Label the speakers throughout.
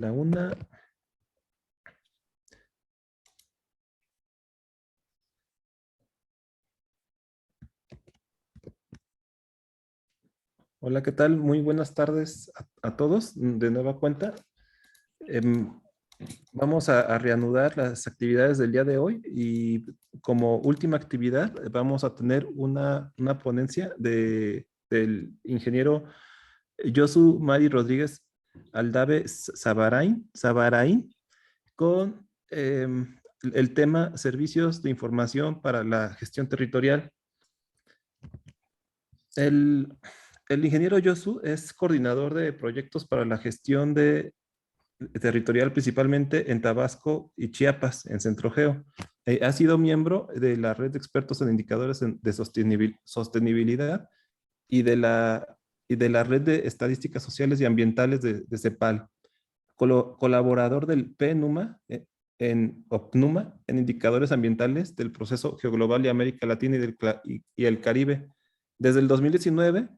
Speaker 1: La una. Hola, ¿qué tal? Muy buenas tardes a todos de nueva cuenta. Em, Vamos a reanudar las actividades del día de hoy y como última actividad vamos a tener una ponencia del ingeniero Josu Mari Rodríguez Aldave Sabarain con el tema servicios de información para la gestión territorial. El, el ingeniero Josu es coordinador de proyectos para la gestión territorial, principalmente en Tabasco y Chiapas, en Centrogeo. Ha sido miembro de la red de expertos en indicadores de sostenibilidad y de la red de estadísticas sociales y ambientales de CEPAL. Colaborador del PNUMA en OPNUMA en indicadores ambientales del proceso geoglobal de América Latina y el Caribe. Desde el 2019,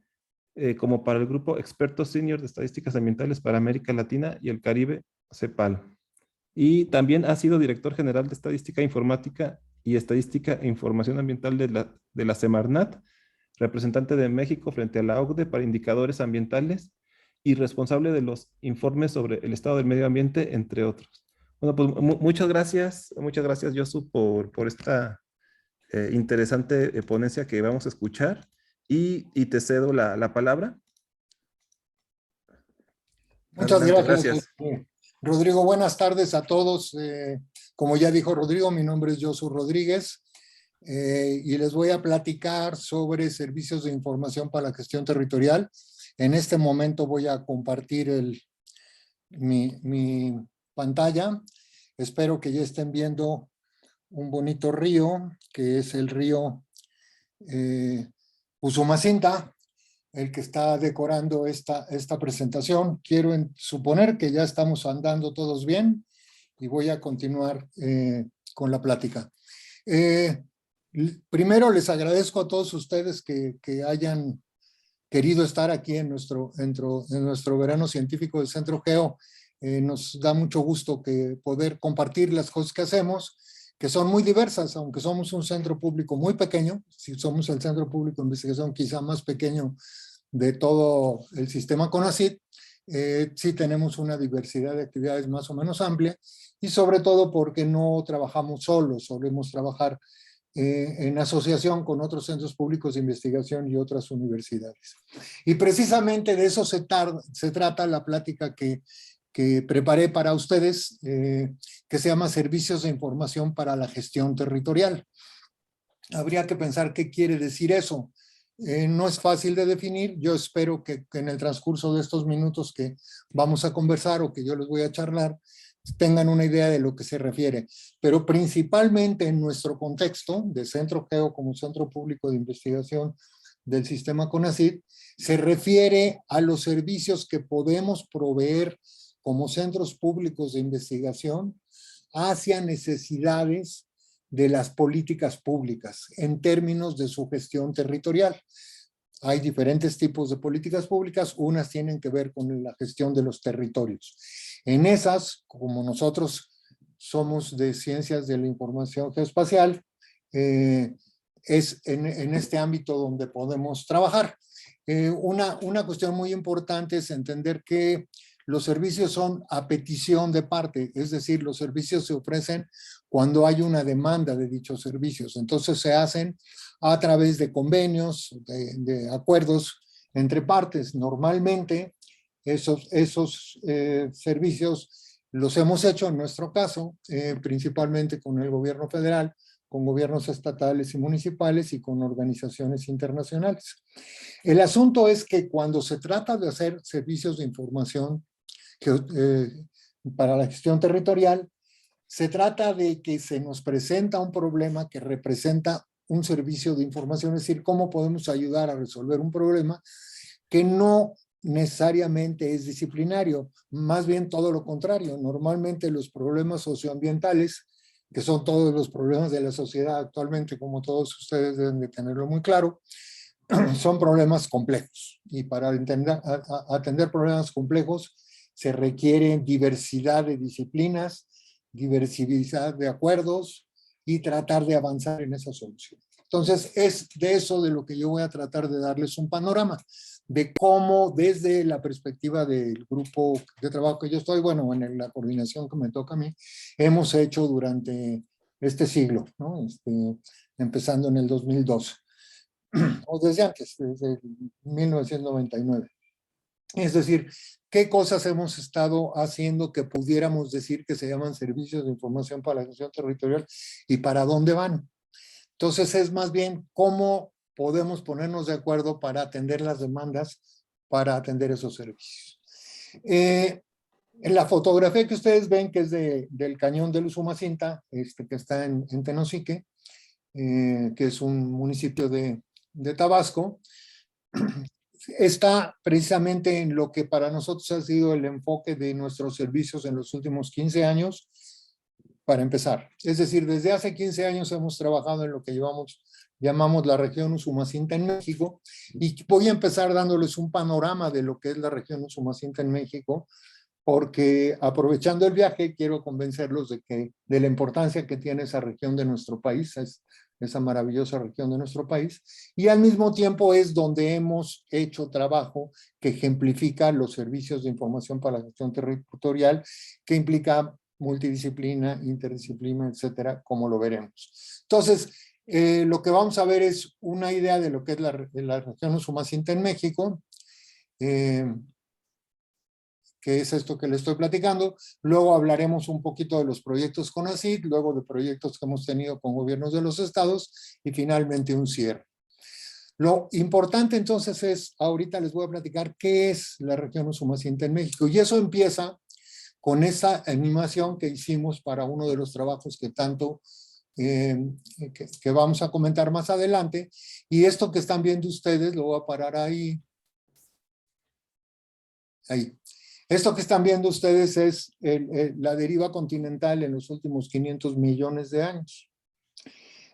Speaker 1: como para el grupo Expertos Senior de Estadísticas Ambientales para América Latina y el Caribe, CEPAL. Y también ha sido director general de Estadística Informática y Estadística e Información Ambiental de la Semarnat, representante de México frente a la OCDE para indicadores ambientales y responsable de los informes sobre el estado del medio ambiente, entre otros. Bueno, pues muchas gracias, Josu, por esta interesante ponencia que vamos a escuchar y te cedo la palabra.
Speaker 2: Muchas
Speaker 1: Adelante,
Speaker 2: gracias,
Speaker 1: gracias.
Speaker 2: Rodrigo. Buenas tardes a todos. Como ya dijo Rodrigo, mi nombre es Josu Rodríguez y les voy a platicar sobre servicios de información para la gestión territorial. En este momento voy a compartir mi pantalla. Espero que ya estén viendo un bonito río, que es el río Usumacinta, el que está decorando esta presentación. Quiero suponer que ya estamos andando todos bien y voy a continuar con la plática. Primero les agradezco a todos ustedes que hayan querido estar aquí en nuestro verano científico del Centro Geo. Nos da mucho gusto poder compartir las cosas que hacemos, que son muy diversas, aunque somos un centro público muy pequeño. Si somos el centro público de investigación quizá más pequeño de todo el sistema CONACYT, sí tenemos una diversidad de actividades más o menos amplia, y sobre todo porque no trabajamos solos, solemos trabajar en asociación con otros centros públicos de investigación y otras universidades. Y precisamente de eso se trata la plática que preparé para ustedes, que se llama Servicios de Información para la Gestión Territorial. Habría que pensar qué quiere decir eso. No es fácil de definir. Yo espero que en el transcurso de estos minutos que vamos a conversar o que yo les voy a charlar, tengan una idea de lo que se refiere. Pero principalmente en nuestro contexto de Centro Geo como centro público de investigación del sistema CONACYT, se refiere a los servicios que podemos proveer como centros públicos de investigación hacia necesidades de las políticas públicas en términos de su gestión territorial. Hay diferentes tipos de políticas públicas, unas tienen que ver con la gestión de los territorios. En esas, como nosotros somos de ciencias de la información geoespacial, es en este ámbito donde podemos trabajar. Una cuestión muy importante es entender que los servicios son a petición de parte, es decir, los servicios se ofrecen cuando hay una demanda de dichos servicios. Entonces se hacen a través de convenios, de acuerdos entre partes. Normalmente esos servicios los hemos hecho en nuestro caso, principalmente con el gobierno federal, con gobiernos estatales y municipales y con organizaciones internacionales. El asunto es que cuando se trata de hacer servicios de información para la gestión territorial, se trata de que se nos presenta un problema que representa un servicio de información, es decir, cómo podemos ayudar a resolver un problema que no necesariamente es disciplinario, más bien todo lo contrario. Normalmente los problemas socioambientales, que son todos los problemas de la sociedad actualmente, como todos ustedes deben de tenerlo muy claro, son problemas complejos. Y para atender problemas complejos se requiere diversidad de disciplinas, diversidad de acuerdos y tratar de avanzar en esa solución. Entonces, es de eso de lo que yo voy a tratar de darles un panorama, de cómo desde la perspectiva del grupo de trabajo que yo estoy, bueno, en la coordinación que me toca a mí, hemos hecho durante este siglo, ¿no? Empezando en el 2012, o desde antes, desde 1999. Es decir, ¿qué cosas hemos estado haciendo que pudiéramos decir que se llaman servicios de información para la gestión territorial y para dónde van? Entonces es más bien cómo podemos ponernos de acuerdo para atender las demandas, para atender esos servicios. En la fotografía que ustedes ven, que es del cañón del Usumacinta, que está en Tenosique, que es un municipio de Tabasco, está precisamente en lo que para nosotros ha sido el enfoque de nuestros servicios en los últimos 15 años, para empezar. Es decir, desde hace 15 años hemos trabajado en lo que llamamos la región Usumacinta en México, y voy a empezar dándoles un panorama de lo que es la región Usumacinta en México, porque aprovechando el viaje quiero convencerlos de la importancia que tiene esa región de nuestro país, esa maravillosa región de nuestro país, y al mismo tiempo es donde hemos hecho trabajo que ejemplifica los servicios de información para la gestión territorial, que implica multidisciplina, interdisciplina, etcétera, como lo veremos. Entonces, lo que vamos a ver es una idea de lo que es la región Usumacinta en México, que es esto que le estoy platicando. Luego hablaremos un poquito de los proyectos con CONACYT, luego de proyectos que hemos tenido con gobiernos de los estados y finalmente un cierre. Lo importante entonces es, ahorita les voy a platicar qué es la región Usumacinta en México, y eso empieza con esa animación que hicimos para uno de los trabajos que tanto que vamos a comentar más adelante. Y esto que están viendo ustedes, lo voy a parar ahí. Ahí. Esto que están viendo ustedes es la deriva continental en los últimos 500 millones de años.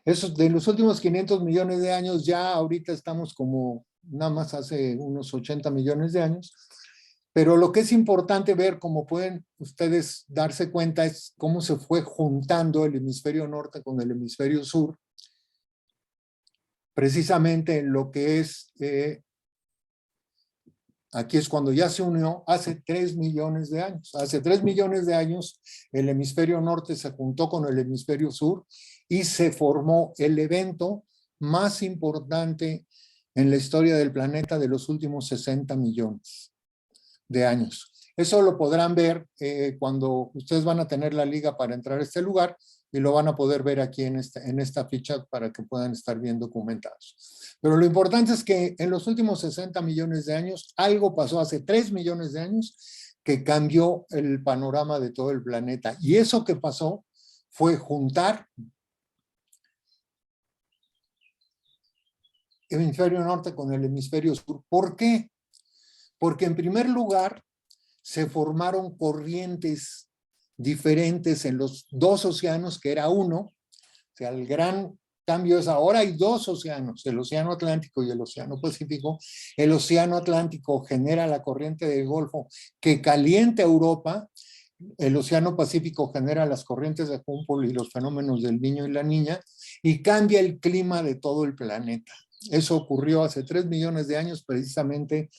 Speaker 2: Eso, de los últimos 500 millones de años, ya ahorita estamos como nada más hace unos 80 millones de años. Pero lo que es importante ver, como pueden ustedes darse cuenta, es cómo se fue juntando el hemisferio norte con el hemisferio sur, precisamente en lo que es, aquí es cuando ya se unió, hace 3 millones de años. Hace 3 millones de años el hemisferio norte se juntó con el hemisferio sur y se formó el evento más importante en la historia del planeta de los últimos 60 millones de años. Eso lo podrán ver cuando ustedes van a tener la liga para entrar a este lugar, y lo van a poder ver aquí en esta ficha para que puedan estar bien documentados. Pero lo importante es que en los últimos 60 millones de años, algo pasó hace 3 millones de años que cambió el panorama de todo el planeta. Y eso que pasó fue juntar el hemisferio norte con el hemisferio sur. ¿Por qué? Porque en primer lugar se formaron corrientes diferentes en los dos océanos, que era uno. O sea, el gran cambio es ahora hay dos océanos, el océano Atlántico y el océano Pacífico. El océano Atlántico genera la corriente del Golfo que calienta Europa. El océano Pacífico genera las corrientes de Humboldt y los fenómenos del Niño y la Niña, y cambia el clima de todo el planeta. Eso ocurrió hace 3 millones de años, precisamente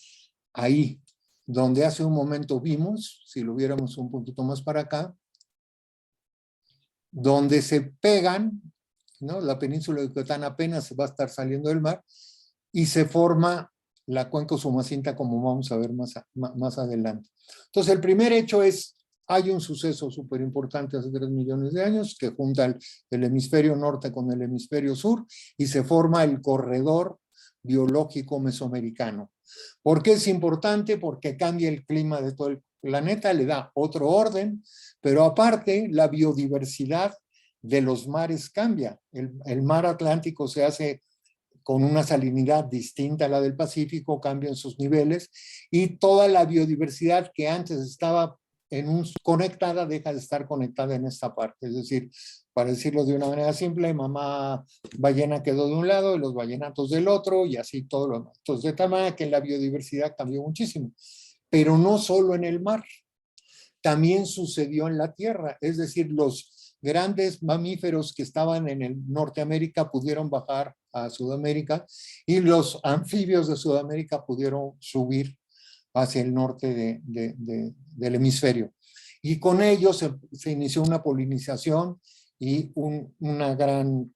Speaker 2: ahí, donde hace un momento vimos, si lo viéramos un poquito más para acá, donde se pegan, ¿no? La península de Yucatán apenas va a estar saliendo del mar, y se forma la cuenca Usumacinta, como vamos a ver más adelante. Entonces, el primer hecho es, hay un suceso súper importante hace 3 millones de años que junta el hemisferio norte con el hemisferio sur, y se forma el corredor biológico mesoamericano. ¿Por qué es importante? Porque cambia el clima de todo el planeta, le da otro orden, pero aparte la biodiversidad de los mares cambia. El mar Atlántico se hace con una salinidad distinta a la del Pacífico, cambian sus niveles, y toda la biodiversidad que antes estaba conectada deja de estar conectada en esta parte. Es decir, para decirlo de una manera simple, mamá ballena quedó de un lado y los ballenatos del otro, y así todo lo demás. Entonces, de tal manera que la biodiversidad cambió muchísimo, pero no solo en el mar. también sucedió en la Tierra. Es decir, los grandes mamíferos que estaban en el Norteamérica pudieron bajar a Sudamérica y los anfibios de Sudamérica pudieron subir hacia el norte del hemisferio. Y con ello se inició una polinización y una gran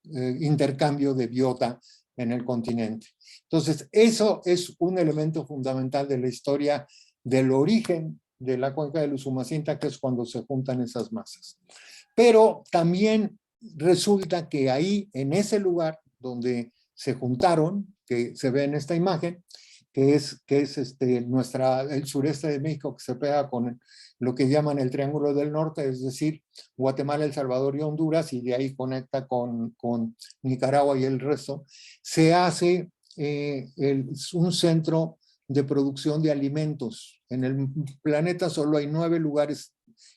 Speaker 2: intercambio de biota en el continente. Entonces, eso es un elemento fundamental de la historia del origen de la cuenca del Usumacinta, que es cuando se juntan esas masas. Pero también resulta que ahí, en ese lugar donde se juntaron, que se ve en esta imagen, que es el sureste de México, que se pega con lo que llaman el Triángulo del Norte, es decir, Guatemala, El Salvador y Honduras, y de ahí conecta con Nicaragua y el resto, se hace un centro de producción de alimentos. En el planeta solo hay 9 lugares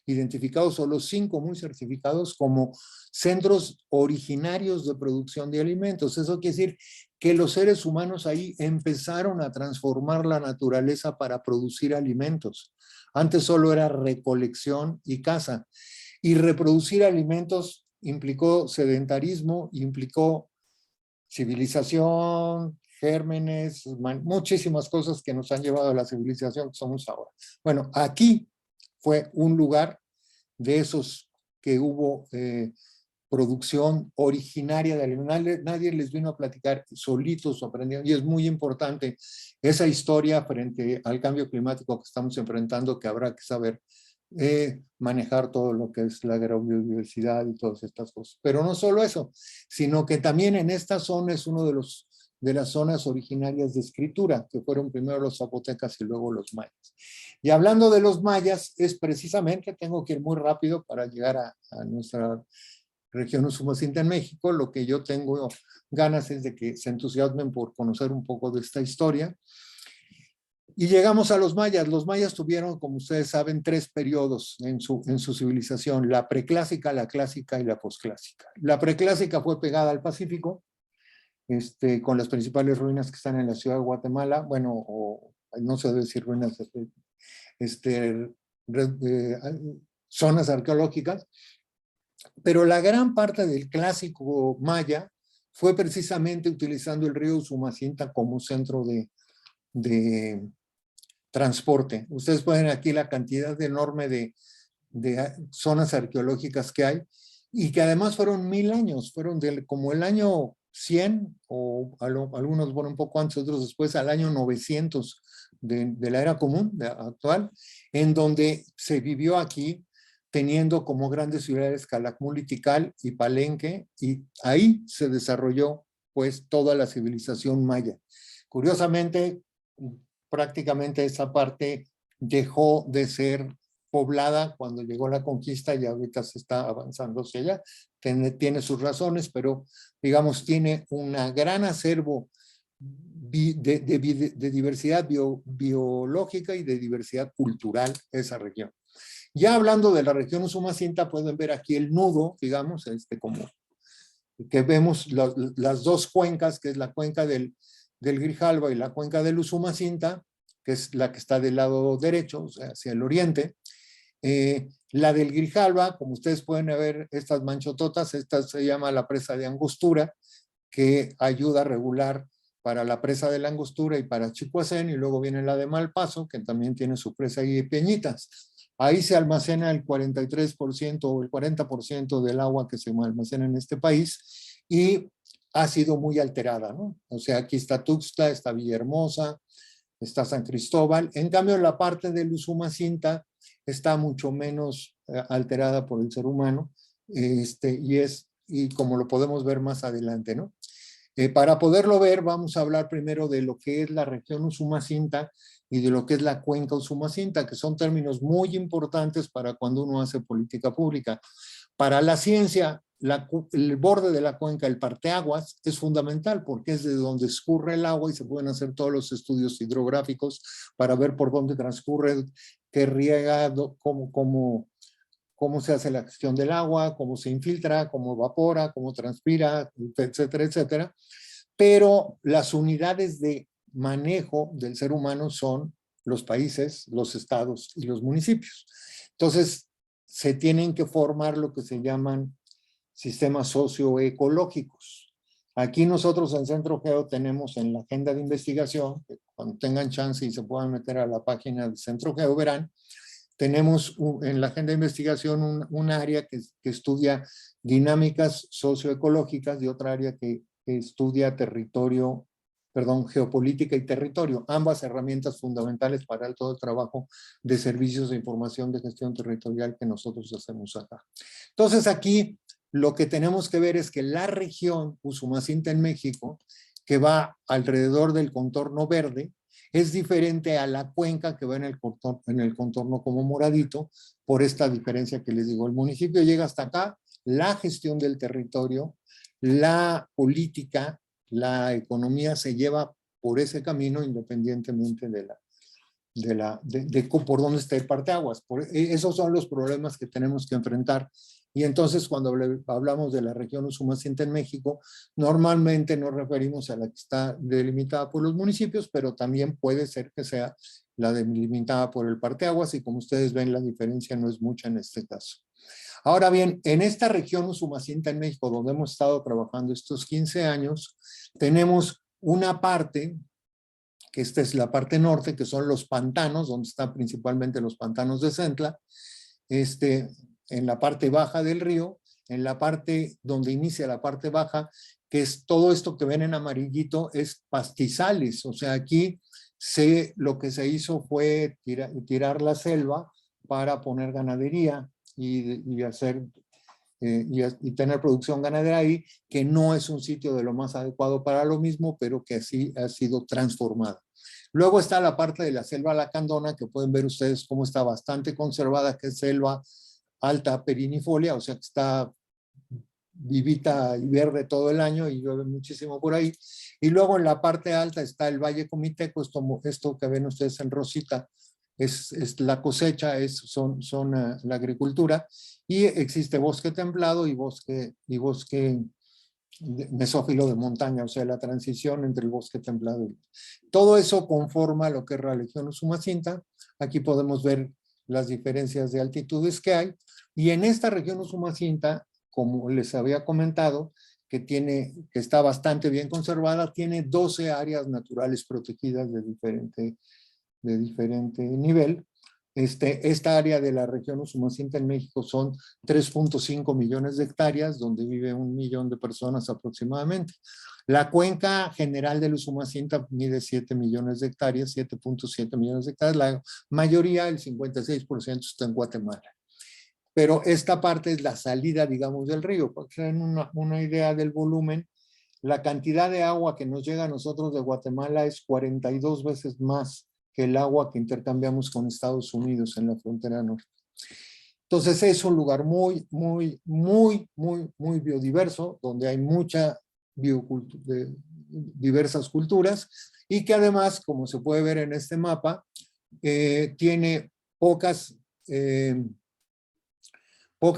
Speaker 2: identificados, solo 5 muy certificados como centros originarios de producción de alimentos. Eso quiere decir que los seres humanos ahí empezaron a transformar la naturaleza para producir alimentos. Antes solo era recolección y caza. Y reproducir alimentos implicó sedentarismo, implicó civilización, gérmenes, muchísimas cosas que nos han llevado a la civilización que somos ahora. Bueno, aquí fue un lugar de esos que hubo producción originaria de alimentos. Nadie les vino a platicar, solitos aprendieron, y es muy importante esa historia frente al cambio climático que estamos enfrentando, que habrá que saber manejar todo lo que es la agrobiodiversidad y todas estas cosas. Pero no solo eso, sino que también en esta zona es uno de las zonas originarias de escritura, que fueron primero los zapotecas y luego los mayas. Y hablando de los mayas, es precisamente, tengo que ir muy rápido para llegar a nuestra región Usumacinta en México, lo que yo tengo ganas es de que se entusiasmen por conocer un poco de esta historia. Y llegamos a los mayas. Los mayas tuvieron, como ustedes saben, 3 periodos en su civilización: la preclásica, la clásica y la posclásica. La preclásica fue pegada al Pacífico, con las principales ruinas que están en la ciudad de Guatemala, bueno, o no se debe decir ruinas, zonas arqueológicas, pero la gran parte del clásico maya fue precisamente utilizando el río Usumacinta como centro de transporte. Ustedes pueden ver aquí la cantidad enorme de zonas arqueológicas que hay y que además fueron 1000 años, fueron como el año 100 o algunos, bueno, un poco antes, otros después, al año 900 de la era común actual, en donde se vivió aquí teniendo como grandes ciudades Calakmul y Tikal y Palenque, y ahí se desarrolló pues toda la civilización maya. Curiosamente, prácticamente esa parte dejó de ser poblada cuando llegó la conquista y ahorita se está avanzando hacia allá. Tiene sus razones, pero digamos tiene un gran acervo de diversidad biológica y de diversidad cultural esa región. Ya hablando de la región Usumacinta, pueden ver aquí el nudo, digamos, como que vemos las 2 cuencas, que es la cuenca del Grijalva y la cuenca del Usumacinta, que es la que está del lado derecho, o sea, hacia el oriente. La del Grijalva, como ustedes pueden ver, estas manchototas, esta se llama la presa de Angostura, que ayuda a regular para la presa de la Angostura y para Chicoacén, y luego viene la de Malpaso, que también tiene su presa y Peñitas. Ahí se almacena el 43% o el 40% del agua que se almacena en este país y ha sido muy alterada, ¿no? O sea, aquí está Tuxtla, está Villahermosa, está San Cristóbal. En cambio, la parte del Usumacinta está mucho menos alterada por el ser humano, y como lo podemos ver más adelante, ¿no? Para poderlo ver, vamos a hablar primero de lo que es la región Usumacinta y de lo que es la cuenca Usumacinta, que son términos muy importantes para cuando uno hace política pública. Para la ciencia, el borde de la cuenca, el parteaguas, es fundamental porque es de donde escurre el agua y se pueden hacer todos los estudios hidrográficos para ver por dónde transcurre, qué riega, cómo se hace la gestión del agua, cómo se infiltra, cómo evapora, cómo transpira, etcétera, etcétera. Pero las unidades de manejo del ser humano son los países, los estados y los municipios. Entonces, se tienen que formar lo que se llaman sistemas socioecológicos. Aquí nosotros en Centro Geo tenemos en la agenda de investigación, que cuando tengan chance y se puedan meter a la página de Centro Geo verán, tenemos en la agenda de investigación un área que estudia dinámicas socioecológicas y otra área que estudia geopolítica y territorio, ambas herramientas fundamentales para todo el trabajo de servicios de información de gestión territorial que nosotros hacemos acá. Entonces aquí lo que tenemos que ver es que la región Usumacinta en México, que va alrededor del contorno verde, es diferente a la cuenca que va en el contorno como moradito, por esta diferencia que les digo. El municipio llega hasta acá, la gestión del territorio, la política, la economía se lleva por ese camino independientemente de por dónde esté el parteaguas. Esos son los problemas que tenemos que enfrentar. Y entonces cuando hablamos de la región Usumacinta en México, normalmente nos referimos a la que está delimitada por los municipios, pero también puede ser que sea la delimitada por el parteaguas y como ustedes ven la diferencia no es mucha en este caso. Ahora bien, en esta región Usumacinta en México, donde hemos estado trabajando estos 15 años, tenemos una parte, que esta es la parte norte, que son los pantanos, donde están principalmente los pantanos de Centla, en la parte baja del río, en la parte donde inicia la parte baja, que es todo esto que ven en amarillito, es pastizales. O sea, aquí lo que se hizo fue tirar la selva para poner ganadería y tener producción ganadera ahí, que no es un sitio de lo más adecuado para lo mismo, pero que así ha sido transformada. Luego está la parte de la selva lacandona, que pueden ver ustedes cómo está bastante conservada, que es selva alta perinifolia, o sea que está vivita y verde todo el año y llueve muchísimo por ahí. Y luego en la parte alta está el Valle Comiteco, esto que ven ustedes en rosita, es la cosecha, son la agricultura, y existe bosque templado y bosque mesófilo de montaña, o sea, la transición entre el bosque templado. Todo eso conforma lo que es la región Usumacinta. Aquí podemos ver las diferencias de altitudes que hay. Y en esta región Usumacinta, como les había comentado, que está bastante bien conservada, tiene 12 áreas naturales protegidas de diferente nivel. Esta área de la región Usumacinta en México son 3.5 millones de hectáreas, donde vive 1 millón de personas aproximadamente. La cuenca general del Usumacinta mide 7 millones de hectáreas, 7.7 millones de hectáreas. La mayoría, el 56%, está en Guatemala. Pero esta parte es la salida, digamos, del río. Para que tengan una idea del volumen, la cantidad de agua que nos llega a nosotros de Guatemala es 42 veces más que el agua que intercambiamos con Estados Unidos en la frontera norte. Entonces es un lugar muy biodiverso, donde hay mucha diversas culturas y que además, como se puede ver en este mapa, tiene pocas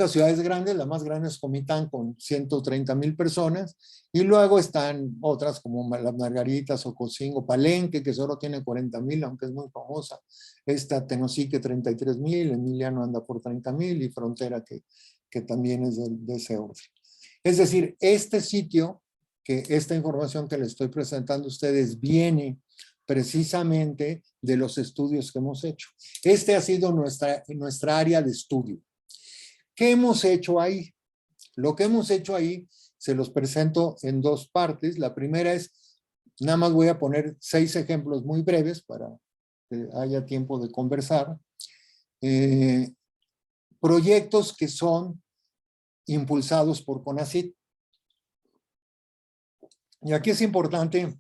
Speaker 2: ciudades grandes. La más grande es Comitán con 130,000 personas, y luego están otras como Las Margaritas, Ocosingo, Palenque, que solo tiene 40,000, aunque es muy famosa. Esta Tenosique 33,000, Emiliano anda por 30,000 y Frontera que también es de ese orden. Es decir, este sitio, esta información que les estoy presentando a ustedes viene precisamente de los estudios que hemos hecho. Ha sido nuestra área de estudio. ¿Qué hemos hecho ahí? Lo que hemos hecho ahí se los presento en dos partes. La primera es, nada más voy a poner 6 ejemplos muy breves para que haya tiempo de conversar. Proyectos que son impulsados por CONACYT. Y aquí es importante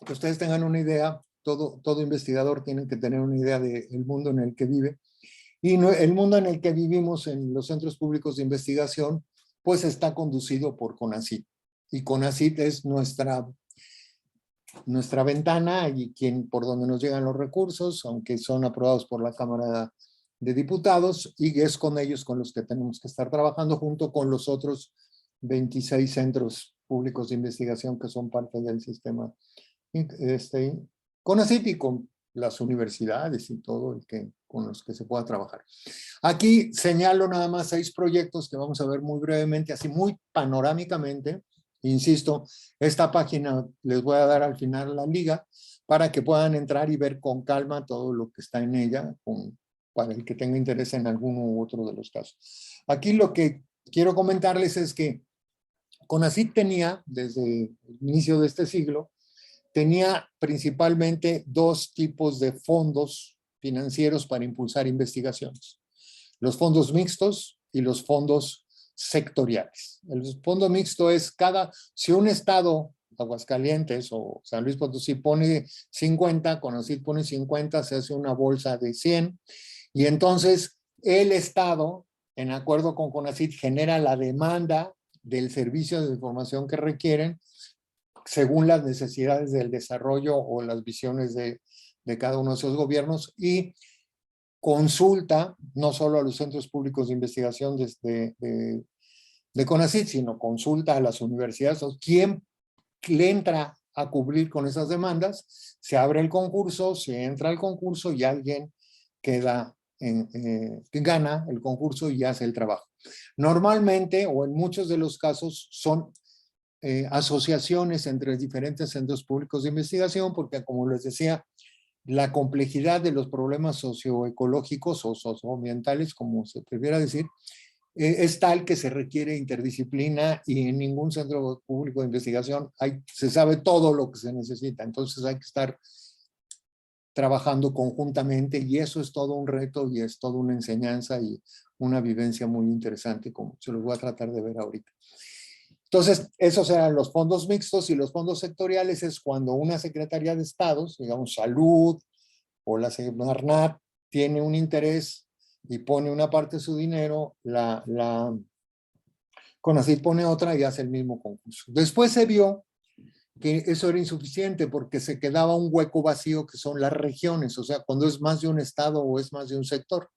Speaker 2: que ustedes tengan una idea, todo investigador tiene que tener una idea del mundo en el que vive. Y el mundo en el que vivimos en los centros públicos de investigación, pues está conducido por CONACYT. Y CONACYT es nuestra ventana y por donde nos llegan los recursos, aunque son aprobados por la Cámara de Diputados, y es con ellos con los que tenemos que estar trabajando junto con los otros 26 centros públicos de investigación que son parte del sistema CONACYT y con las universidades y todo el que, con los que se pueda trabajar. Aquí señalo nada más 6 proyectos que vamos a ver muy brevemente, así muy panorámicamente. Insisto, esta página les voy a dar al final la liga para que puedan entrar y ver con calma todo lo que está en ella, para el que tenga interés en alguno u otro de los casos. Aquí lo que quiero comentarles es que CONACYT tenía, desde el inicio de este siglo, tenía principalmente 2 tipos de fondos financieros para impulsar investigaciones. Los fondos mixtos y los fondos sectoriales. El fondo mixto es si un estado, Aguascalientes o San Luis Potosí pone 50, CONACYT pone 50, se hace una bolsa de 100 y entonces el estado, en acuerdo con CONACYT, genera la demanda del servicio de información que requieren según las necesidades del desarrollo o las visiones de cada uno de esos gobiernos y consulta no solo a los centros públicos de investigación de CONACYT, sino consulta a las universidades, o quién le entra a cubrir con esas demandas, se abre el concurso, se entra al concurso y alguien gana el concurso y hace el trabajo. Normalmente, o en muchos de los casos, son asociaciones entre diferentes centros públicos de investigación, porque como les decía, la complejidad de los problemas socioecológicos o socioambientales, como se prefiera decir, es tal que se requiere interdisciplina y en ningún centro público de investigación se sabe todo lo que se necesita. Entonces hay que estar trabajando conjuntamente y eso es todo un reto y es toda una enseñanza y una vivencia muy interesante, como se los voy a tratar de ver ahorita. Entonces, esos eran los fondos mixtos y los fondos sectoriales es cuando una Secretaría de Estados, digamos Salud o la Semarnat, tiene un interés y pone una parte de su dinero, la CONACYT pone otra y hace el mismo concurso. Después se vio que eso era insuficiente porque se quedaba un hueco vacío que son las regiones, o sea, cuando es más de un estado o es más de un sector.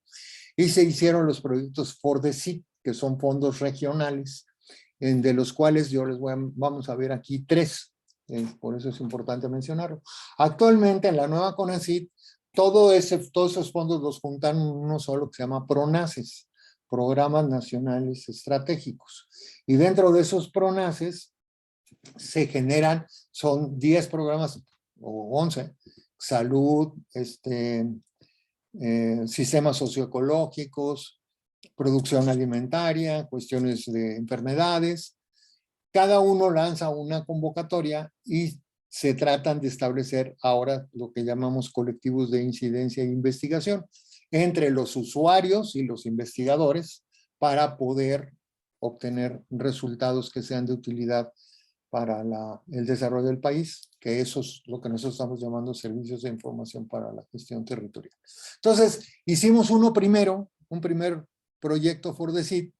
Speaker 2: Y se hicieron los proyectos FORDECYT, que son fondos regionales, de los cuales yo vamos a ver aquí 3, por eso es importante mencionarlo. Actualmente en la nueva CONACYT, todos esos fondos los juntan en uno solo que se llama PRONACES, Programas Nacionales Estratégicos. Y dentro de esos PRONACES se generan, son 10 programas o 11, salud, sistemas socioecológicos, producción alimentaria, cuestiones de enfermedades. Cada uno lanza una convocatoria y se tratan de establecer ahora lo que llamamos colectivos de incidencia e investigación entre los usuarios y los investigadores para poder obtener resultados que sean de utilidad para el desarrollo del país, que eso es lo que nosotros estamos llamando servicios de información para la gestión territorial. Entonces, hicimos un primer proyecto FORDECYT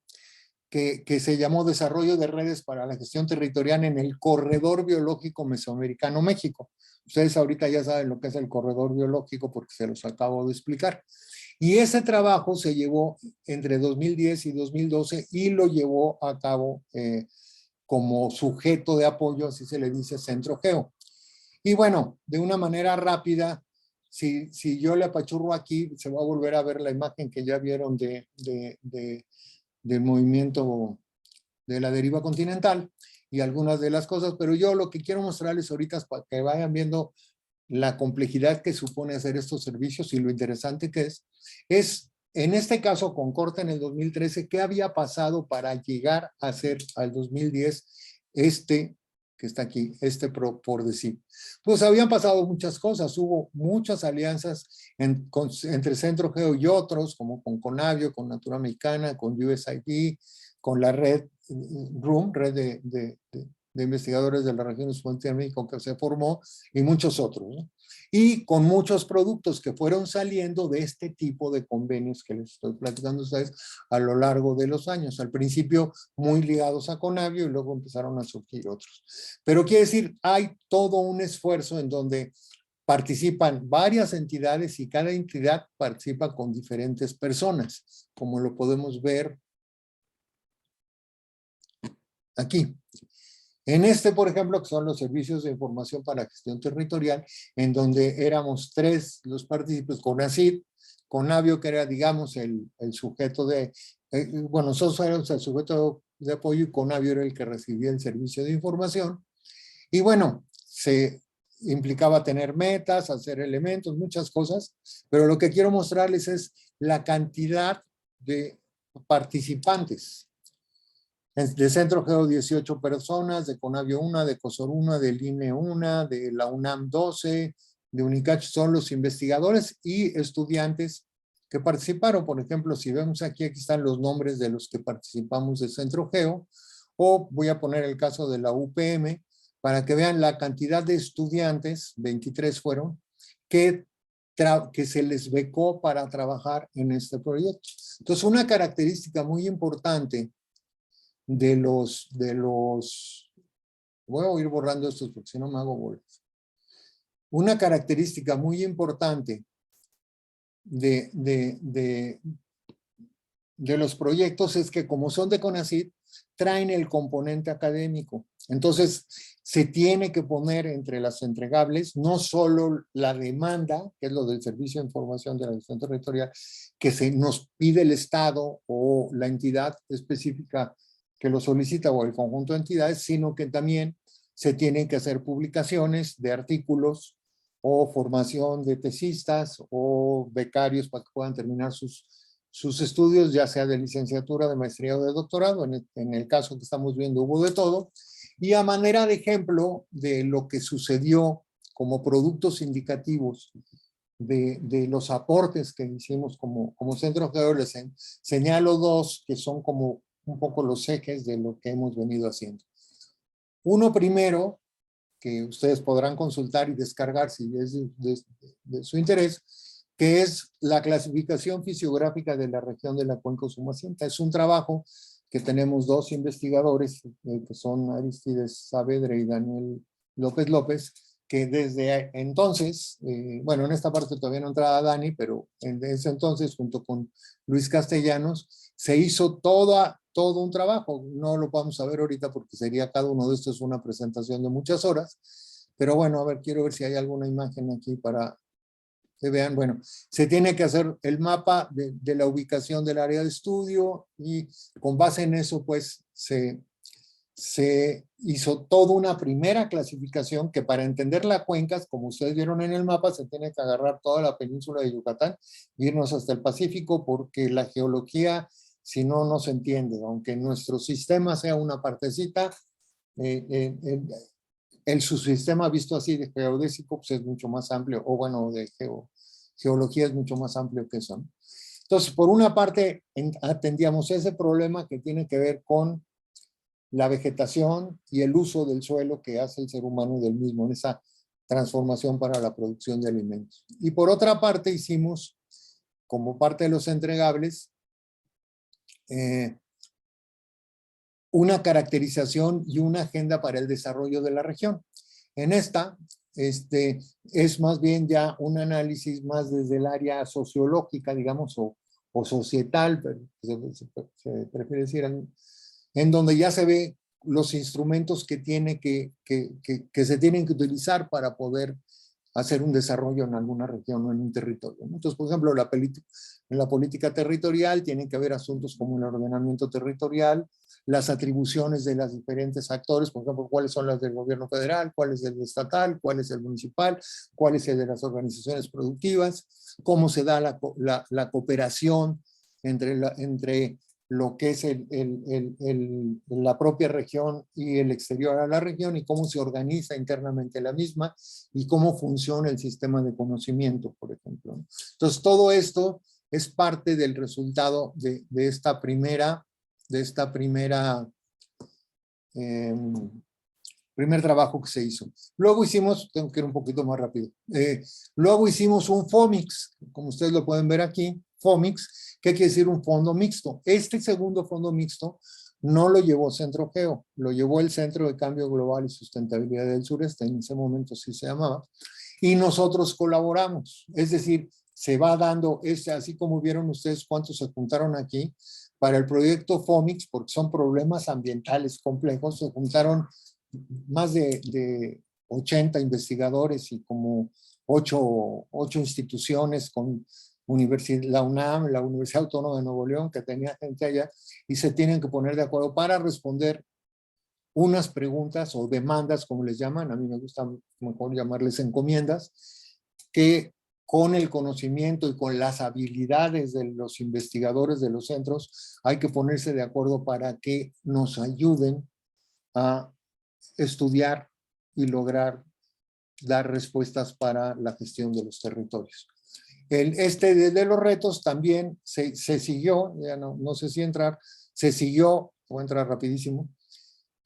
Speaker 2: que se llamó Desarrollo de Redes para la Gestión Territorial en el Corredor Biológico Mesoamericano México. Ustedes ahorita ya saben lo que es el corredor biológico porque se los acabo de explicar. Y ese trabajo se llevó entre 2010 y 2012 y lo llevó a cabo como sujeto de apoyo, así se le dice, Centro Geo. Y bueno, de una manera rápida, si yo le apachurro aquí, se va a volver a ver la imagen que ya vieron del movimiento de la deriva continental y algunas de las cosas, pero yo lo que quiero mostrarles ahorita es para que vayan viendo la complejidad que supone hacer estos servicios y lo interesante que es en este caso con corte en el 2013, ¿qué había pasado para llegar a ser al 2010 que está aquí, por decir? Pues habían pasado muchas cosas, hubo muchas alianzas entre Centro Geo y otros, como con Conavio, con Natura Mexicana, con USAID, con la red de investigadores de las regiones Frontera México que se formó, y muchos otros, ¿no? Y con muchos productos que fueron saliendo de este tipo de convenios que les estoy platicando a ustedes a lo largo de los años. Al principio muy ligados a Conavio y luego empezaron a surgir otros. Pero quiere decir, hay todo un esfuerzo en donde participan varias entidades y cada entidad participa con diferentes personas, como lo podemos ver aquí. En este, por ejemplo, que son los servicios de información para gestión territorial, en donde éramos 3 los partícipes, CONACYT, CONAVIO, que era, digamos, el sujeto de, bueno, nosotros éramos el sujeto de apoyo y CONAVIO era el que recibía el servicio de información. Y bueno, se implicaba tener metas, hacer elementos, muchas cosas, pero lo que quiero mostrarles es la cantidad de participantes. De Centro Geo 18 personas, de Conavio 1, de COSOR 1, del INE 1, de la UNAM 12, de UNICACH, son los investigadores y estudiantes que participaron. Por ejemplo, si vemos aquí están los nombres de los que participamos de Centro Geo, o voy a poner el caso de la UPM, para que vean la cantidad de estudiantes, 23 fueron, que se les becó para trabajar en este proyecto. Entonces, una característica muy importante de los, voy a ir borrando estos porque si no me hago bolas. Una característica muy importante de los proyectos es que como son de CONACYT, traen el componente académico. Entonces, se tiene que poner entre las entregables no solo la demanda, que es lo del Servicio de Información de la Gestión Territorial, que se nos pide el Estado o la entidad específica que lo solicita o el conjunto de entidades, sino que también se tienen que hacer publicaciones de artículos o formación de tesistas o becarios para que puedan terminar sus estudios, ya sea de licenciatura, de maestría o de doctorado. En el caso que estamos viendo hubo de todo. Y a manera de ejemplo de lo que sucedió como productos indicativos de los aportes que hicimos como Centro Geo, les señalo 2 que son como un poco los ejes de lo que hemos venido haciendo. Uno primero, que ustedes podrán consultar y descargar si es de su interés, que es la clasificación fisiográfica de la región de la Cuenca Usumacinta. Es un trabajo que tenemos 2 investigadores, que son Aristides Saavedra y Daniel López López, que desde entonces, bueno, en esta parte todavía no entraba Dani, pero en ese entonces, junto con Luis Castellanos, se hizo todo un trabajo. No lo vamos a ver ahorita porque sería cada uno de estos una presentación de muchas horas, pero bueno, a ver, quiero ver si hay alguna imagen aquí para que vean. Bueno, se tiene que hacer el mapa de la ubicación del área de estudio y con base en eso, pues, se hizo toda una primera clasificación que para entender la cuenca, como ustedes vieron en el mapa, se tiene que agarrar toda la península de Yucatán e irnos hasta el Pacífico, porque la geología, si no, no se entiende. Aunque nuestro sistema sea una partecita, el subsistema visto así de geodésico pues es mucho más amplio, o bueno, de geología es mucho más amplio que eso, ¿no? Entonces, por una parte, atendíamos ese problema que tiene que ver con la vegetación y el uso del suelo que hace el ser humano del mismo en esa transformación para la producción de alimentos. Y por otra parte hicimos, como parte de los entregables, una caracterización y una agenda para el desarrollo de la región. En esta, es más bien ya un análisis más desde el área sociológica, digamos, o societal, pero se prefiere decir, en donde ya se ve los instrumentos que se tienen que utilizar para poder hacer un desarrollo en alguna región o en un territorio. Entonces, por ejemplo, en la política territorial tienen que haber asuntos como el ordenamiento territorial, las atribuciones de los diferentes actores, por ejemplo, cuáles son las del gobierno federal, cuál es el estatal, cuál es el municipal, cuál es el de las organizaciones productivas, cómo se da la cooperación entre lo que es la propia región y el exterior a la región, y cómo se organiza internamente la misma y cómo funciona el sistema de conocimiento, por ejemplo. Entonces, todo esto es parte del resultado de esta primera primer trabajo que se hizo. Luego hicimos, tengo que ir un poquito más rápido, luego hicimos un FOMIX, como ustedes lo pueden ver aquí, FOMIX, que quiere decir un fondo mixto. Este segundo fondo mixto no lo llevó Centro Geo, lo llevó el Centro de Cambio Global y Sustentabilidad del Sureste, en ese momento sí se llamaba, y nosotros colaboramos. Es decir, se va dando, así como vieron ustedes cuántos se juntaron aquí, para el proyecto FOMIX, porque son problemas ambientales complejos, se juntaron más de 80 investigadores y como ocho instituciones con la UNAM, la Universidad Autónoma de Nuevo León, que tenía gente allá, y se tienen que poner de acuerdo para responder unas preguntas o demandas, como les llaman, a mí me gusta mejor llamarles encomiendas, que con el conocimiento y con las habilidades de los investigadores de los centros, hay que ponerse de acuerdo para que nos ayuden a estudiar y lograr dar respuestas para la gestión de los territorios. De los retos también se siguió, ya no sé si entrar, se siguió, voy a entrar rapidísimo,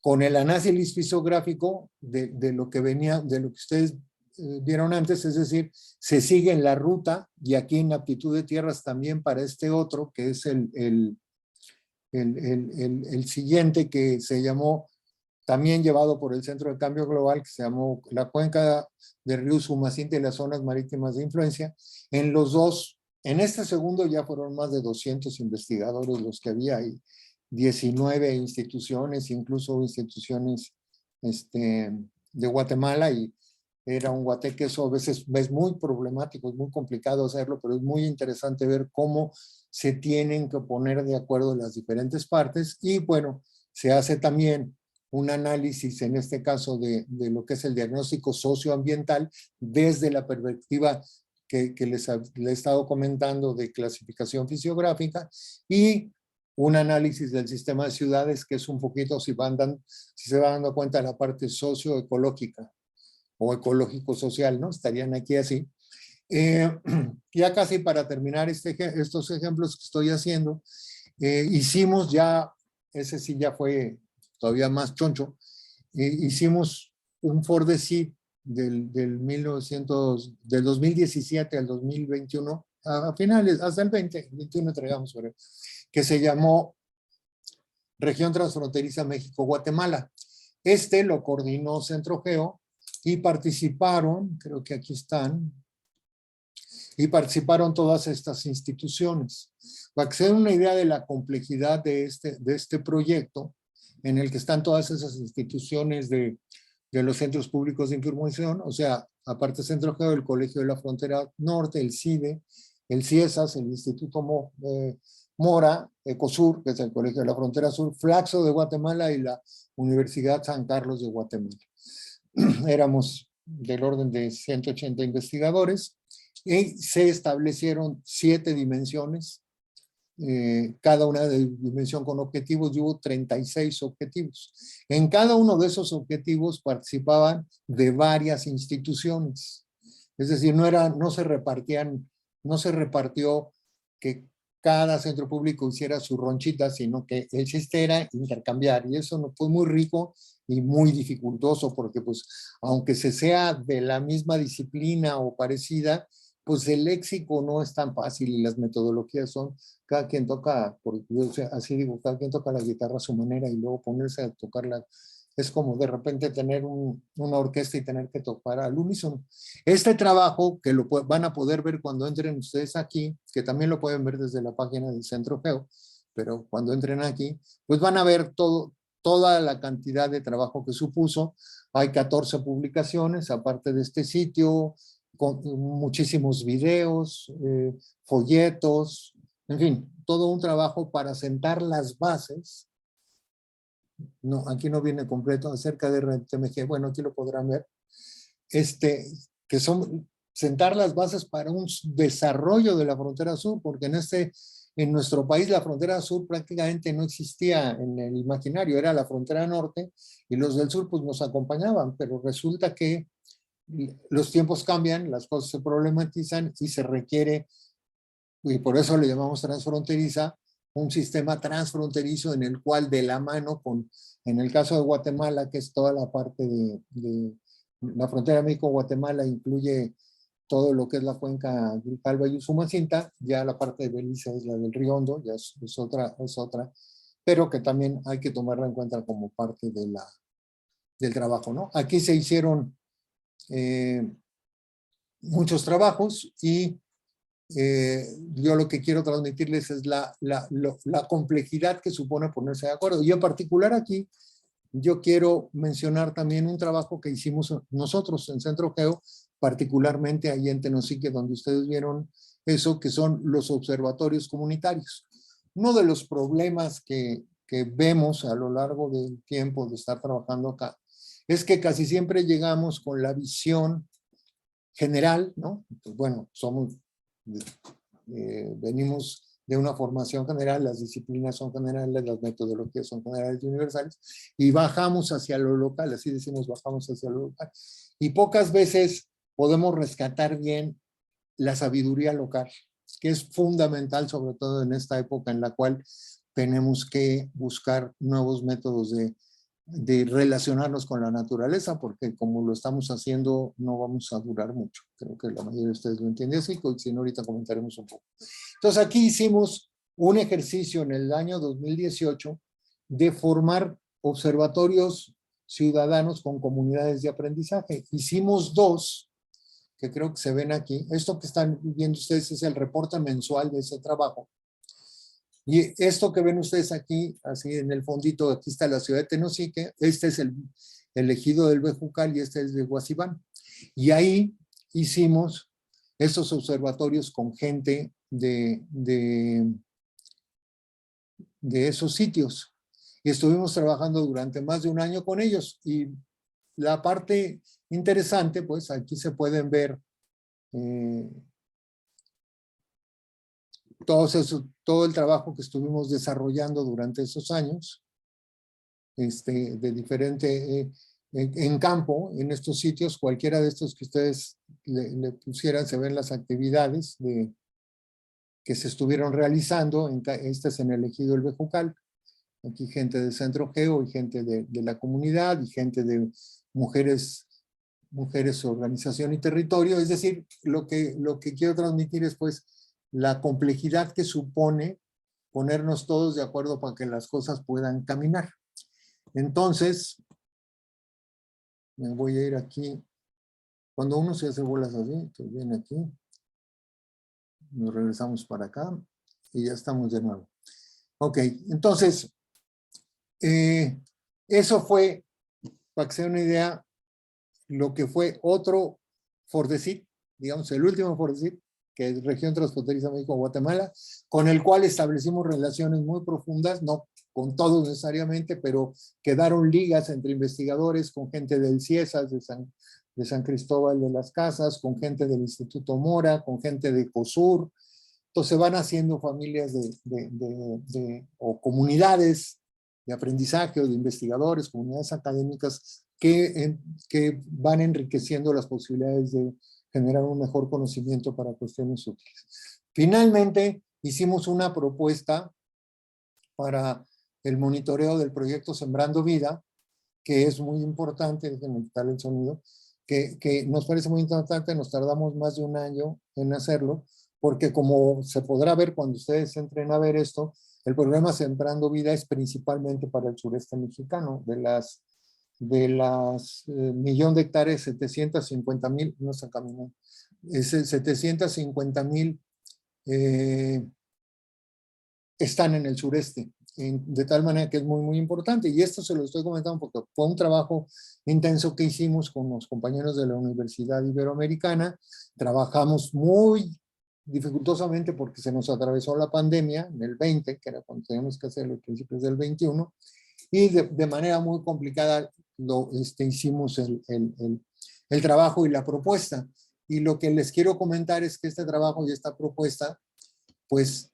Speaker 2: con el análisis fisiográfico de lo que venía, de lo que ustedes vieron antes, es decir, se sigue en la ruta, y aquí en aptitud de tierras también para este otro, que es el siguiente, que se llamó, también llevado por el Centro de Cambio Global, que se llamó la cuenca del río Sumacinta y las zonas marítimas de influencia. En los dos, en este segundo ya fueron más de 200 investigadores los que había ahí, 19 instituciones, incluso instituciones de Guatemala, y era un guateque, eso a veces es muy problemático, es muy complicado hacerlo, pero es muy interesante ver cómo se tienen que poner de acuerdo las diferentes partes. Y bueno, se hace también un análisis, en este caso, de lo que es el diagnóstico socioambiental desde la perspectiva que les he estado comentando de clasificación fisiográfica, y un análisis del sistema de ciudades, que es un poquito, si se van dando cuenta, la parte socioecológica o ecológico-social, ¿no? Estarían aquí así. Ya casi para terminar estos ejemplos que estoy haciendo, hicimos ya, ese sí ya fue todavía más choncho, hicimos un FORDECID del 2017 al 2021, a finales, hasta el 2021 entregamos, que se llamó Región Transfronteriza México-Guatemala. Lo coordinó Centrogeo y participaron, creo que aquí están, y participaron todas estas instituciones. Para que se den una idea de la complejidad de este proyecto, en el que están todas esas instituciones de los centros públicos de información, o sea, aparte de Centrogeo, el Colegio de la Frontera Norte, el CIDE, el CIESAS, el Instituto Mora, ECOSUR, que es el Colegio de la Frontera Sur, Flaxo de Guatemala y la Universidad San Carlos de Guatemala. Éramos del orden de 180 investigadores y se establecieron 7 dimensiones, cada una de dimensión con objetivos, y hubo 36 objetivos. En cada uno de esos objetivos participaban de varias instituciones. Es decir, no se repartió que cada centro público hiciera su ronchita, sino que el chiste era intercambiar, y eso fue muy rico y muy dificultoso, porque pues aunque se sea de la misma disciplina o parecida, pues el léxico no es tan fácil y las metodologías son, cada quien toca, así digo, cada quien toca la guitarra a su manera, y luego ponerse a tocarla es como de repente tener una orquesta y tener que tocar al unísono. Este trabajo, que lo van a poder ver cuando entren ustedes aquí, que también lo pueden ver desde la página del Centrogeo, pero cuando entren aquí, pues van a ver toda la cantidad de trabajo que supuso. Hay 14 publicaciones, aparte de este sitio, con muchísimos videos, folletos, en fin, todo un trabajo para sentar las bases. No, aquí no viene completo, acerca de RTMG, bueno, aquí lo podrán ver, que son sentar las bases para un desarrollo de la frontera sur, porque en nuestro país la frontera sur prácticamente no existía en el imaginario, era la frontera norte, y los del sur pues nos acompañaban, pero resulta que los tiempos cambian, las cosas se problematizan y se requiere, y por eso le llamamos transfronteriza, un sistema transfronterizo en el cual de la mano en el caso de Guatemala, que es toda la parte de la frontera México-Guatemala, incluye todo lo que es la cuenca Grijalva y Usumacinta, ya la parte de Belice es la del Río Hondo, ya es otra, pero que también hay que tomarla en cuenta como parte del trabajo, ¿no? Aquí se hicieron muchos trabajos, y yo lo que quiero transmitirles es la complejidad que supone ponerse de acuerdo. Y en particular aquí, yo quiero mencionar también un trabajo que hicimos nosotros en Centro Geo, particularmente ahí en Tenosique, donde ustedes vieron eso, que son los observatorios comunitarios. Uno de los problemas que vemos a lo largo del tiempo de estar trabajando acá es que casi siempre llegamos con la visión general, ¿no? Pues bueno, venimos de una formación general, las disciplinas son generales, las metodologías son generales y universales, y bajamos hacia lo local, así decimos, bajamos hacia lo local. Y pocas veces podemos rescatar bien la sabiduría local, que es fundamental, sobre todo en esta época en la cual tenemos que buscar nuevos métodos de relacionarnos con la naturaleza, porque como lo estamos haciendo no vamos a durar mucho. Creo que la mayoría de ustedes lo entienden así, si no ahorita comentaremos un poco. Entonces aquí hicimos un ejercicio en el año 2018 de formar observatorios ciudadanos con comunidades de aprendizaje. Hicimos 2, que creo que se ven aquí. Esto que están viendo ustedes es el reporte mensual de ese trabajo. Y esto que ven ustedes aquí, así en el fondito, aquí está la ciudad de Tenosique, este es el ejido del Bejucal y este es de Huazibán. Y ahí hicimos estos observatorios con gente de esos sitios. Y estuvimos trabajando durante más de un año con ellos. Y la parte interesante, pues aquí se pueden ver todo el trabajo que estuvimos desarrollando durante esos años, de diferente, en campo, en estos sitios, cualquiera de estos que ustedes le pusieran, se ven las actividades que se estuvieron realizando. Este es en el ejido del Bejucal. Aquí gente de Centro Geo y gente de la comunidad y gente de mujeres, organización y territorio. Es decir, lo que quiero transmitir es pues la complejidad que supone ponernos todos de acuerdo para que las cosas puedan caminar. Entonces, me voy a ir aquí. Cuando uno se hace bolas así, entonces viene aquí, nos regresamos para acá y ya estamos de nuevo. Ok, entonces, eso fue, para que se den una idea, lo que fue otro Fordesit, digamos el último Fordesit, que es Región Transfronteriza México-Guatemala, con el cual establecimos relaciones muy profundas, no con todos necesariamente, pero quedaron ligas entre investigadores, con gente del CIESAS, de San Cristóbal de las Casas, con gente del Instituto Mora, con gente de COSUR. Entonces van haciendo familias o comunidades de aprendizaje o de investigadores, comunidades académicas que van enriqueciendo las posibilidades de generar un mejor conocimiento para cuestiones útiles. Finalmente, hicimos una propuesta para el monitoreo del proyecto Sembrando Vida, que es muy importante, déjenme quitarle el sonido, que nos parece muy importante, nos tardamos más de un año en hacerlo, porque como se podrá ver cuando ustedes entren a ver esto, el programa Sembrando Vida es principalmente para el sureste mexicano. De las millón de hectáreas, 750,000, no se caminó, 750,000 están en el sureste, de tal manera que es muy, muy importante. Y esto se lo estoy comentando porque fue un trabajo intenso que hicimos con los compañeros de la Universidad Iberoamericana. Trabajamos muy dificultosamente porque se nos atravesó la pandemia en el 20, que era cuando teníamos que hacer los principios del 21, y de manera muy complicada hicimos el trabajo y la propuesta. Y lo que les quiero comentar es que este trabajo y esta propuesta, pues,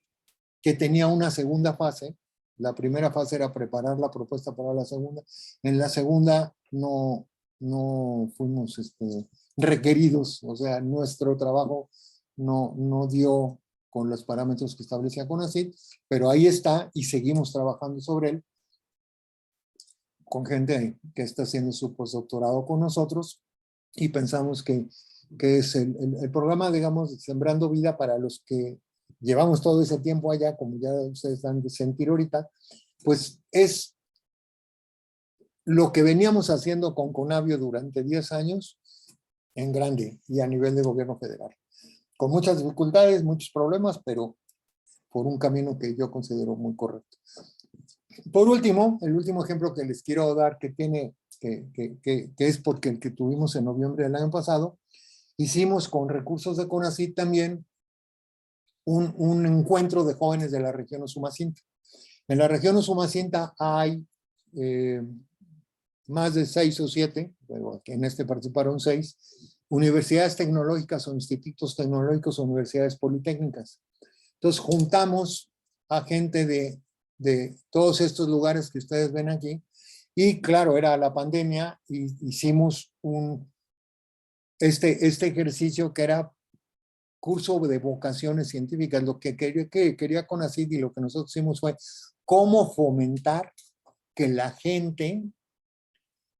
Speaker 2: que tenía una segunda fase. La primera fase era preparar la propuesta para la segunda. En la segunda no fuimos requeridos, o sea, nuestro trabajo no dio con los parámetros que establecía CONACYT, pero ahí está y seguimos trabajando sobre él con gente que está haciendo su postdoctorado con nosotros y pensamos que es el programa, digamos, Sembrando Vida para los que llevamos todo ese tiempo allá, como ya ustedes han de sentir ahorita, pues es lo que veníamos haciendo con Conavio durante 10 años en grande y a nivel de gobierno federal. Con muchas dificultades, muchos problemas, pero por un camino que yo considero muy correcto. Por último, el último ejemplo que les quiero dar que es porque el que tuvimos en noviembre del año pasado, hicimos con recursos de CONACYT también un encuentro de jóvenes de la región Usumacinta. En la región Usumacinta hay más de 6 o 7, pero en este participaron 6, universidades tecnológicas o institutos tecnológicos o universidades politécnicas. Entonces juntamos a gente de todos estos lugares que ustedes ven aquí, y claro, era la pandemia, y hicimos este ejercicio que era curso de vocaciones científicas. Lo que quería CONACYT y lo que nosotros hicimos fue cómo fomentar que la gente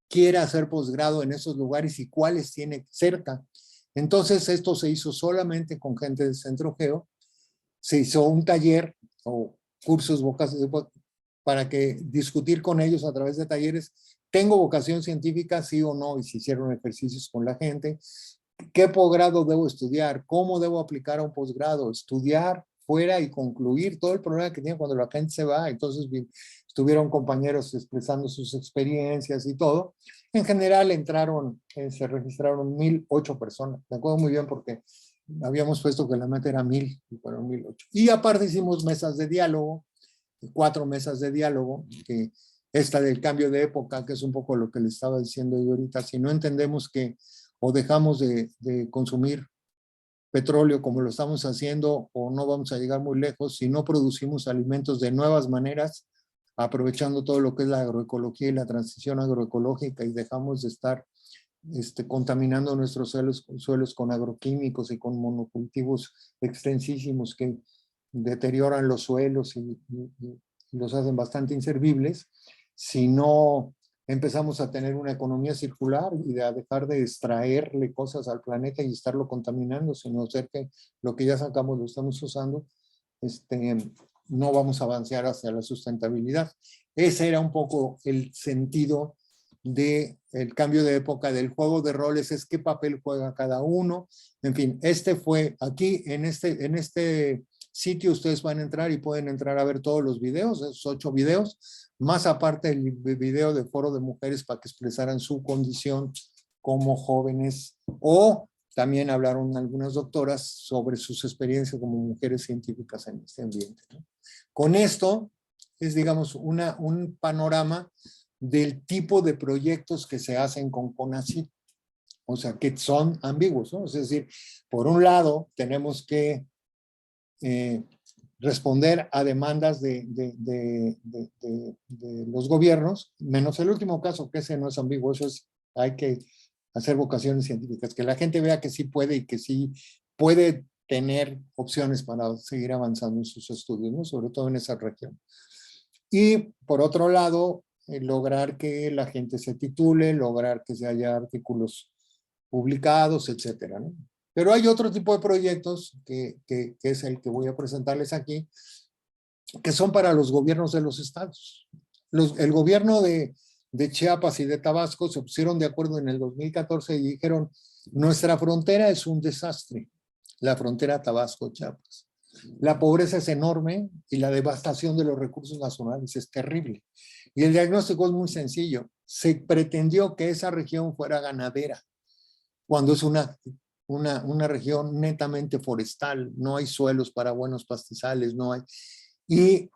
Speaker 2: quiera hacer posgrado en esos lugares y cuáles tiene cerca. Entonces esto se hizo solamente con gente del Centro Geo. Se hizo un taller o cursos para que discutir con ellos a través de talleres. ¿Tengo vocación científica, sí o no? Y se hicieron ejercicios con la gente. ¿Qué posgrado debo estudiar? ¿Cómo debo aplicar a un posgrado? Estudiar fuera y concluir todo el problema que tiene cuando la gente se va. Entonces estuvieron compañeros expresando sus experiencias y todo. En general se registraron 1,008 personas. Me acuerdo muy bien porque habíamos puesto que la meta era 1,000 y fueron 1,008. Y aparte hicimos mesas de diálogo, 4 mesas de diálogo, que esta del cambio de época, que es un poco lo que le estaba diciendo yo ahorita. Si no entendemos que o dejamos de consumir petróleo como lo estamos haciendo, o no vamos a llegar muy lejos si no producimos alimentos de nuevas maneras, aprovechando todo lo que es la agroecología y la transición agroecológica, y dejamos de estar contaminando nuestros suelos con agroquímicos y con monocultivos extensísimos que deterioran los suelos y los hacen bastante inservibles. Si no empezamos a tener una economía circular y a dejar de extraerle cosas al planeta y estarlo contaminando, sino hacer que lo que ya sacamos lo estamos usando, no vamos a avanzar hacia la sustentabilidad. Ese era un poco el sentido del cambio de época del juego de roles, es qué papel juega cada uno. En fin, fue aquí, en este sitio ustedes van a entrar y pueden entrar a ver todos los videos, esos 8 videos, más aparte el video de foro de mujeres para que expresaran su condición como jóvenes, o también hablaron algunas doctoras sobre sus experiencias como mujeres científicas en este ambiente, ¿no? Con esto es, digamos, un panorama del tipo de proyectos que se hacen con CONACYT, o sea, que son ambiguos, ¿no? Es decir, por un lado, tenemos que responder a demandas de los gobiernos, menos el último caso, que ese no es ambiguo, eso es, hay que hacer vocaciones científicas, que la gente vea que sí puede y que sí puede tener opciones para seguir avanzando en sus estudios, ¿no? Sobre todo en esa región. Y por otro lado, lograr que la gente se titule, lograr que se haya artículos publicados, etcétera, ¿no? Pero hay otro tipo de proyectos que es el que voy a presentarles aquí, que son para los gobiernos de los estados. El gobierno de Chiapas y de Tabasco se pusieron de acuerdo en el 2014 y dijeron, nuestra frontera es un desastre, la frontera Tabasco-Chiapas. La pobreza es enorme y la devastación de los recursos nacionales es terrible. Y el diagnóstico es muy sencillo. Se pretendió que esa región fuera ganadera, cuando es una región netamente forestal, no hay suelos para buenos pastizales, no hay. Y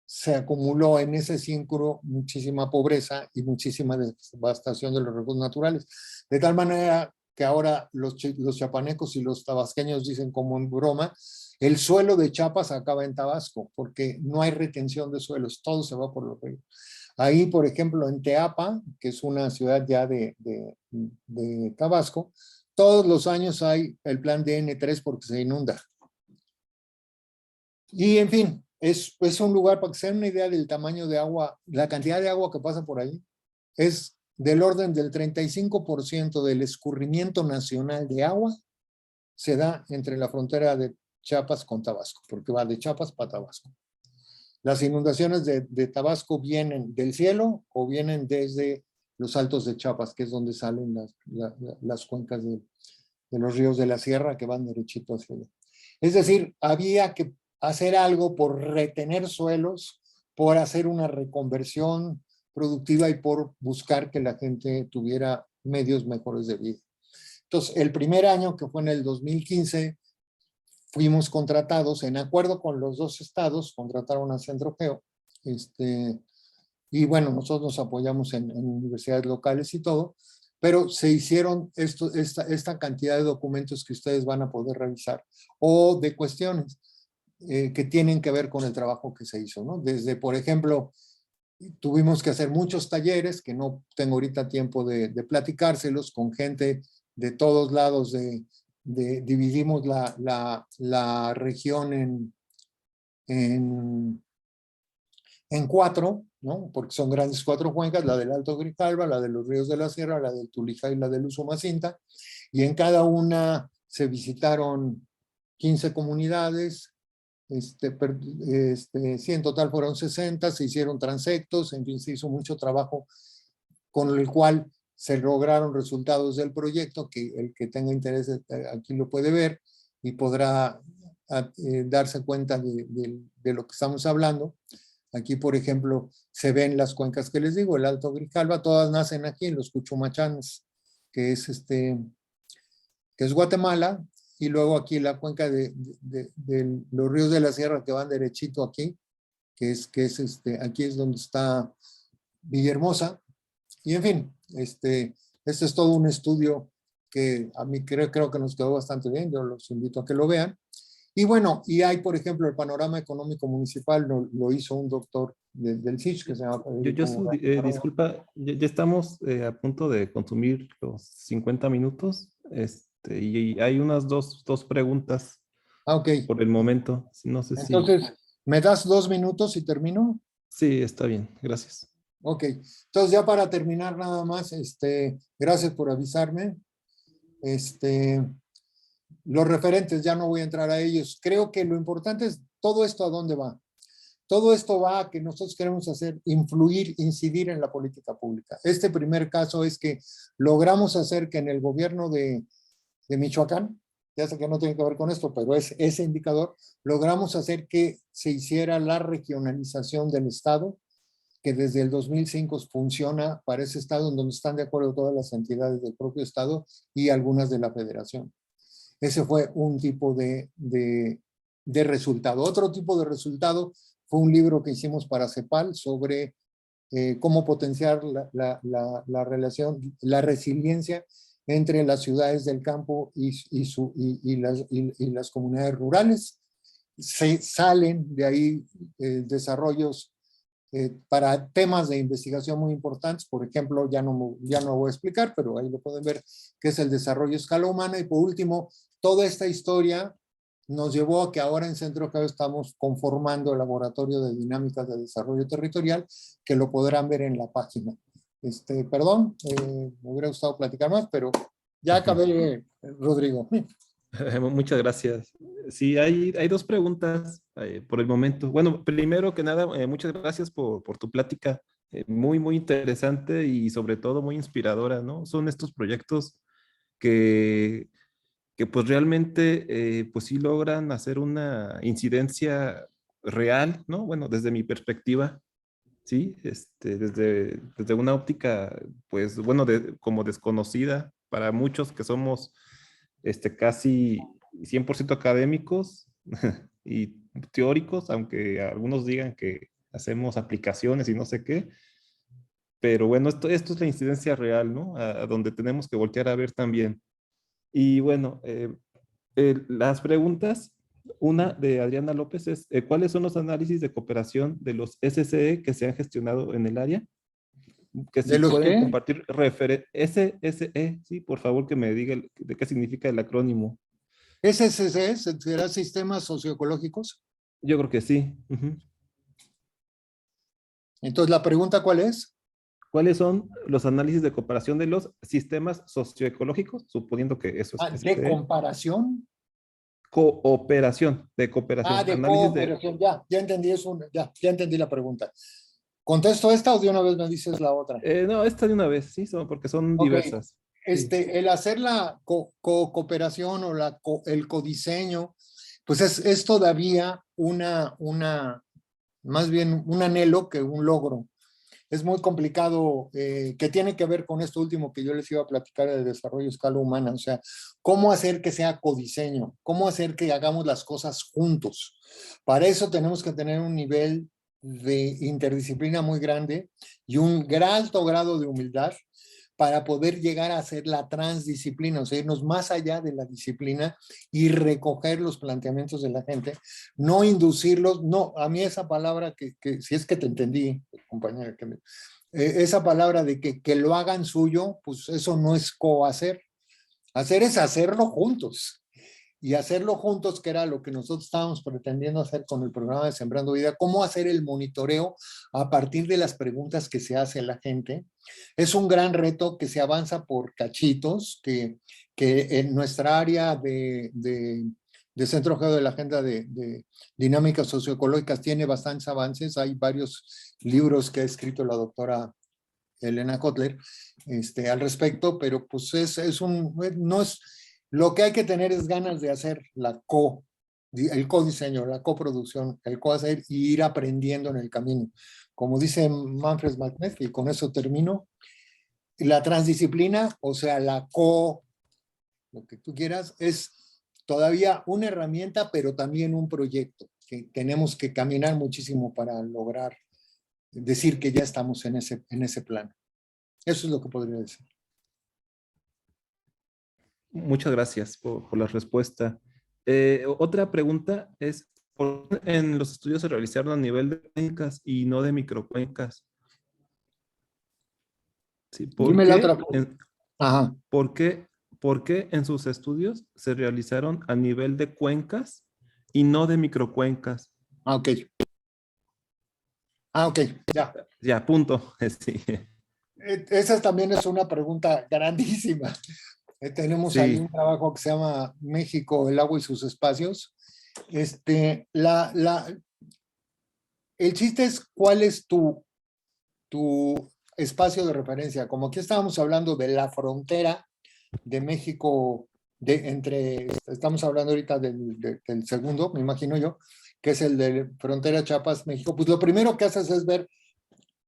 Speaker 2: se acumuló en ese círculo muchísima pobreza y muchísima devastación de los recursos naturales. De tal manera que ahora los chiapanecos y los tabasqueños dicen como en broma, el suelo de Chiapas acaba en Tabasco, porque no hay retención de suelos, todo se va por los ríos. Ahí, por ejemplo, en Teapa, que es una ciudad ya de Tabasco, todos los años hay el plan DN3 porque se inunda. Y en fin, es un lugar, para que se den una idea del tamaño de agua, la cantidad de agua que pasa por ahí, es del orden del 35% del escurrimiento nacional de agua se da entre la frontera de Chiapas con Tabasco, porque va de Chiapas para Tabasco. Las inundaciones de Tabasco vienen del cielo o vienen desde los altos de Chiapas, que es donde salen las cuencas de los ríos de la sierra que van derechito hacia allá. Es decir, había que hacer algo por retener suelos, por hacer una reconversión productiva y por buscar que la gente tuviera medios mejores de vida. Entonces, el primer año, que fue en el 2015, fuimos contratados, en acuerdo con los dos estados, contrataron a Centrogeo, y bueno, nosotros nos apoyamos en universidades locales y todo, pero se hicieron esta cantidad de documentos que ustedes van a poder revisar, o de cuestiones que tienen que ver con el trabajo que se hizo, ¿no? Desde, por ejemplo, tuvimos que hacer muchos talleres, que no tengo ahorita tiempo de platicárselos, con gente de todos lados, dividimos la región en cuatro, ¿no? Porque son grandes cuatro cuencas, la del Alto Grijalva, la de los Ríos de la Sierra, la del Tulijá y la del Usumacinta, y en cada una se visitaron 15 comunidades, sí, en total fueron 60, se hicieron transectos, en fin, se hizo mucho trabajo con el cual se lograron resultados del proyecto, que el que tenga interés aquí lo puede ver y podrá darse cuenta de lo que estamos hablando. Aquí, por ejemplo, se ven las cuencas que les digo, el Alto Grijalva, todas nacen aquí en los Cuchumachanes, que es Guatemala, y luego aquí la cuenca de los ríos de la sierra que van derechito aquí, aquí es donde está Villahermosa, y en fin, este es todo un estudio que a mí creo que nos quedó bastante bien, yo los invito a que lo vean. Y bueno, y hay, por ejemplo, el panorama económico municipal, lo hizo un doctor del CICH que se llama Federico.
Speaker 1: Disculpa, ya estamos a punto de consumir los 50 minutos, y hay unas dos preguntas
Speaker 2: Ok.
Speaker 1: por el momento. No sé si...
Speaker 2: Entonces, ¿me das 2 minutos y termino?
Speaker 1: Sí, está bien, gracias.
Speaker 2: Ok, entonces ya para terminar nada más, gracias por avisarme. Los referentes, ya no voy a entrar a ellos. Creo que lo importante es todo esto a dónde va. Todo esto va a que nosotros queremos influir, incidir en la política pública. Este primer caso es que logramos hacer que en el gobierno de Michoacán, ya sé que no tiene que ver con esto, pero es ese indicador, logramos hacer que se hiciera la regionalización del Estado, que desde el 2005 funciona para ese Estado, en donde están de acuerdo todas las entidades del propio Estado y algunas de la Federación. Ese fue un tipo de resultado. Otro tipo de resultado fue un libro que hicimos para CEPAL sobre cómo potenciar la relación, la resiliencia entre las ciudades del campo y las comunidades rurales. Se salen de ahí desarrollos para temas de investigación muy importantes, por ejemplo, ya no voy a explicar, pero ahí lo pueden ver, que es el desarrollo a escala humana. Y por último, toda esta historia nos llevó a que ahora en Centrogeo estamos conformando el laboratorio de dinámicas de desarrollo territorial, que lo podrán ver en la página. Perdón, me hubiera gustado platicar más, pero ya acabé, Rodrigo.
Speaker 1: Muchas gracias. Sí, hay dos preguntas por el momento. Bueno, primero que nada, muchas gracias por tu plática, muy, muy interesante y sobre todo muy inspiradora, ¿no? Son estos proyectos que, que pues realmente, pues sí logran hacer una incidencia real, ¿no? Bueno, desde mi perspectiva, sí, desde una óptica, pues bueno, como desconocida para muchos que somos casi 100% académicos y teóricos, aunque algunos digan que hacemos aplicaciones y no sé qué, pero bueno, esto es la incidencia real, ¿no? A donde tenemos que voltear a ver también. Y bueno, las preguntas, una de Adriana López es, ¿cuáles son los análisis de cooperación de los SSE que se han gestionado en el área? Que si
Speaker 2: ¿De los
Speaker 1: pueden
Speaker 2: qué?
Speaker 1: compartir SSE, sí, por favor que me diga de qué significa el acrónimo.
Speaker 2: SSC, ¿será sistemas socioecológicos?
Speaker 1: Yo creo que sí. Ujú.
Speaker 2: Entonces, ¿la pregunta cuál es?
Speaker 1: ¿Cuáles son los análisis de comparación de los sistemas socioecológicos? Suponiendo que eso es
Speaker 2: ¿De
Speaker 1: SSE.
Speaker 2: comparación?
Speaker 1: Cooperación, de cooperación.
Speaker 2: De
Speaker 1: Análisis de...
Speaker 2: cooperación, ya entendí eso, ya entendí la pregunta. ¿Contesto esta o de una vez me dices la otra?
Speaker 1: no, esta de una vez, sí, porque son
Speaker 2: Ok,
Speaker 1: diversas. Sí.
Speaker 2: el hacer la cooperación o el codiseño, pues es todavía más bien un anhelo que un logro. Es muy complicado, que tiene que ver con esto último que yo les iba a platicar de desarrollo a escala humana, o sea, cómo hacer que sea codiseño, cómo hacer que hagamos las cosas juntos. Para eso tenemos que tener un nivel de interdisciplina muy grande y un alto grado de humildad para poder llegar a hacer la transdisciplina, o sea, irnos más allá de la disciplina y recoger los planteamientos de la gente, no inducirlos, no, a mí esa palabra que si es que te entendí, compañera, esa palabra de que lo hagan suyo, pues eso no es cohacer. Hacer es hacerlo juntos. Y hacerlo juntos, que era lo que nosotros estábamos pretendiendo hacer con el programa de Sembrando Vida, cómo hacer el monitoreo a partir de las preguntas que se hace la gente. Es un gran reto que se avanza por cachitos, que en nuestra área de Centro Geo de la Agenda de Dinámicas Socioecológicas tiene bastantes avances. Hay varios libros que ha escrito la doctora Elena Kotler al respecto, pero pues no es, lo que hay que tener es ganas de hacer el codiseño, la coproducción, el cohacer y ir aprendiendo en el camino. Como dice Manfred Machner, y con eso termino, la transdisciplina, o sea, lo que tú quieras, es todavía una herramienta, pero también un proyecto que tenemos que caminar muchísimo para lograr decir que ya estamos en ese plano. Eso es lo que podría decir.
Speaker 1: Muchas gracias por la respuesta. Otra pregunta es, ¿por qué en los estudios se realizaron a nivel de cuencas y no de microcuencas? Sí,
Speaker 2: Dime la otra. Ajá.
Speaker 1: ¿Por qué en sus estudios se realizaron a nivel de cuencas y no de microcuencas?
Speaker 2: Ok. Ok, ya.
Speaker 1: Ya, punto. Sí.
Speaker 2: Esa también es una pregunta grandísima. Tenemos ahí un
Speaker 1: Sí.
Speaker 2: trabajo que se llama México, el agua y sus espacios. El chiste es cuál es tu espacio de referencia. Como aquí estábamos hablando de la frontera de México, estamos hablando ahorita del segundo, me imagino yo, que es el de frontera Chiapas-México, pues lo primero que haces es ver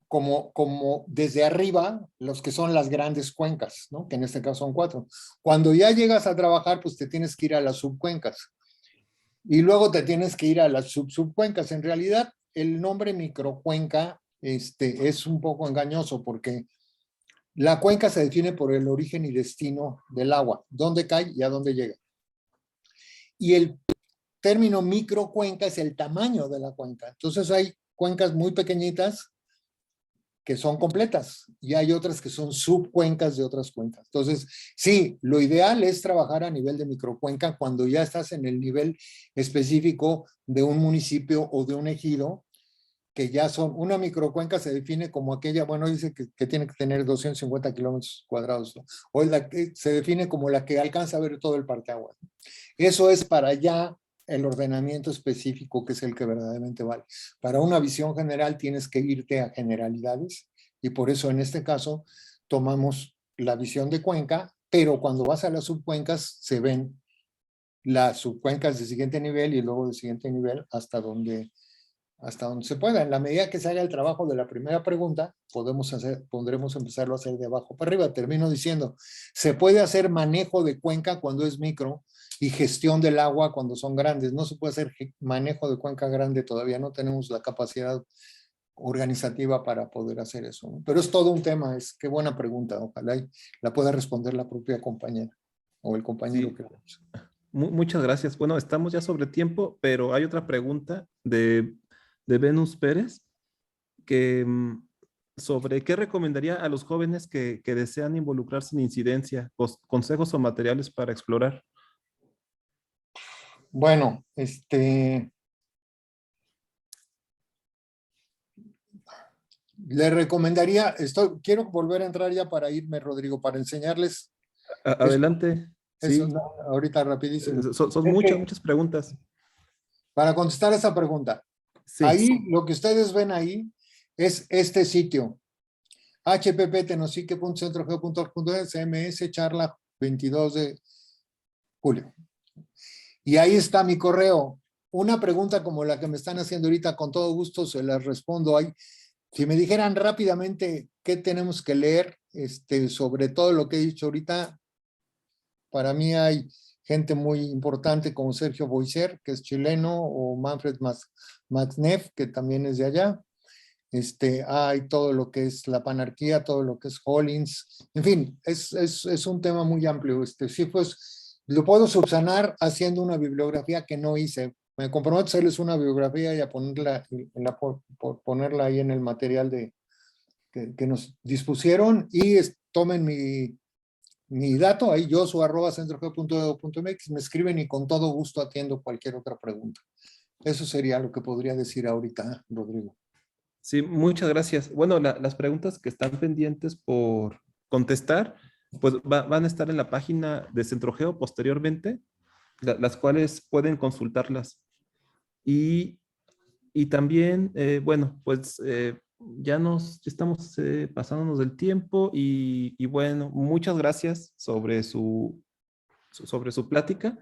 Speaker 2: como desde arriba los que son las grandes cuencas, ¿no? Que en este caso son 4. Cuando ya llegas a trabajar, pues te tienes que ir a las subcuencas y luego te tienes que ir a las subcuencas. En realidad, el nombre microcuenca es un poco engañoso porque la cuenca se define por el origen y destino del agua, dónde cae y a dónde llega. Y el término microcuenca es el tamaño de la cuenca. Entonces hay cuencas muy pequeñitas que son completas y hay otras que son subcuencas de otras cuencas. Entonces, sí, lo ideal es trabajar a nivel de microcuenca cuando ya estás en el nivel específico de un municipio o de un ejido, que ya son, una microcuenca se define como aquella, bueno, dice que tiene que tener 250 kilómetros cuadrados, ¿no? O se define como la que alcanza a ver todo el parteaguas. Eso es para ya el ordenamiento específico, que es el que verdaderamente vale. Para una visión general tienes que irte a generalidades y por eso en este caso tomamos la visión de cuenca, pero cuando vas a las subcuencas se ven las subcuencas de siguiente nivel y luego de siguiente nivel hasta donde se pueda. En la medida que se haga el trabajo de la primera pregunta, podremos empezarlo a hacer de abajo para arriba. Termino diciendo, se puede hacer manejo de cuenca cuando es micro y gestión del agua cuando son grandes. No se puede hacer manejo de cuenca grande, todavía no tenemos la capacidad organizativa para poder hacer eso, ¿no? Pero es todo un tema, qué buena pregunta, ojalá la pueda responder la propia compañera o el compañero
Speaker 1: Sí.
Speaker 2: que...
Speaker 1: Muchas gracias. Bueno, estamos ya sobre tiempo, pero hay otra pregunta de Venus Pérez que sobre qué recomendaría a los jóvenes que desean involucrarse en incidencia, consejos o materiales para explorar.
Speaker 2: Bueno, le recomendaría, quiero volver a entrar ya para irme, Rodrigo, para enseñarles
Speaker 1: Adelante.
Speaker 2: eso,
Speaker 1: Sí.
Speaker 2: no, ahorita rapidísimo.
Speaker 1: Son
Speaker 2: Es
Speaker 1: muchas,
Speaker 2: que
Speaker 1: muchas preguntas.
Speaker 2: para contestar esa pregunta,
Speaker 1: Sí.
Speaker 2: ahí lo que ustedes ven ahí es este sitio, hpptenosique.centrogeo.org.es, CMS charla 22 de julio. Y ahí está mi correo. una pregunta como la que me están haciendo ahorita, con todo gusto se las respondo. Si me dijeran rápidamente qué tenemos que leer sobre todo lo que he dicho ahorita, para mí hay gente muy importante como Sergio Boiser, que es chileno, o Manfred Matzneff, que también es de allá. Hay todo lo que es la panarquía, todo lo que es Hollins, en fin, es un tema muy amplio. Sí, pues lo puedo subsanar haciendo una bibliografía que no hice. Me comprometo a hacerles una bibliografía y a ponerla, ponerla ahí en el material que nos dispusieron y tomen mi dato, ahí josu@centrogeo.edu.mx, me escriben y con todo gusto atiendo cualquier otra pregunta. Eso sería lo que podría decir ahorita, Rodrigo.
Speaker 1: Sí, muchas gracias. Bueno, las preguntas que están pendientes por contestar, pues van a estar en la página de Centrogeo posteriormente, las cuales pueden consultarlas. Y, y también, bueno, pues ya estamos pasándonos del tiempo y bueno, muchas gracias sobre su plática.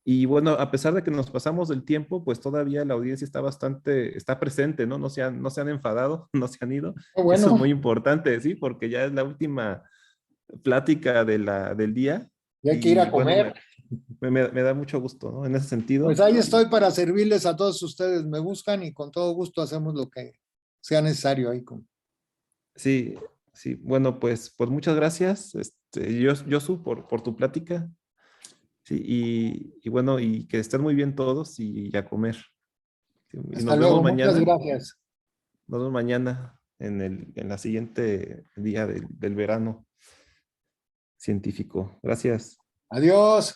Speaker 1: Y bueno, a pesar de que nos pasamos del tiempo, pues todavía la audiencia está presente, ¿no? No se han enfadado, no se han ido. Eso es
Speaker 2: Bueno,
Speaker 1: muy importante, ¿sí? Porque ya es la última plática del día.
Speaker 2: ya hay que ir a
Speaker 1: Y bueno,
Speaker 2: comer.
Speaker 1: me da mucho gusto, ¿no? En ese
Speaker 2: Pues
Speaker 1: sentido.
Speaker 2: ahí estoy para servirles a todos ustedes. Me buscan y con todo gusto hacemos lo que sea necesario ahí.
Speaker 1: Sí, sí. Bueno, pues muchas gracias, Josu, por tu plática. Sí, y bueno, y que estén muy bien todos y a comer. Sí, y
Speaker 2: Hasta luego, muchas gracias.
Speaker 1: nos vemos mañana en la siguiente día del verano científico. Gracias.
Speaker 2: Adiós.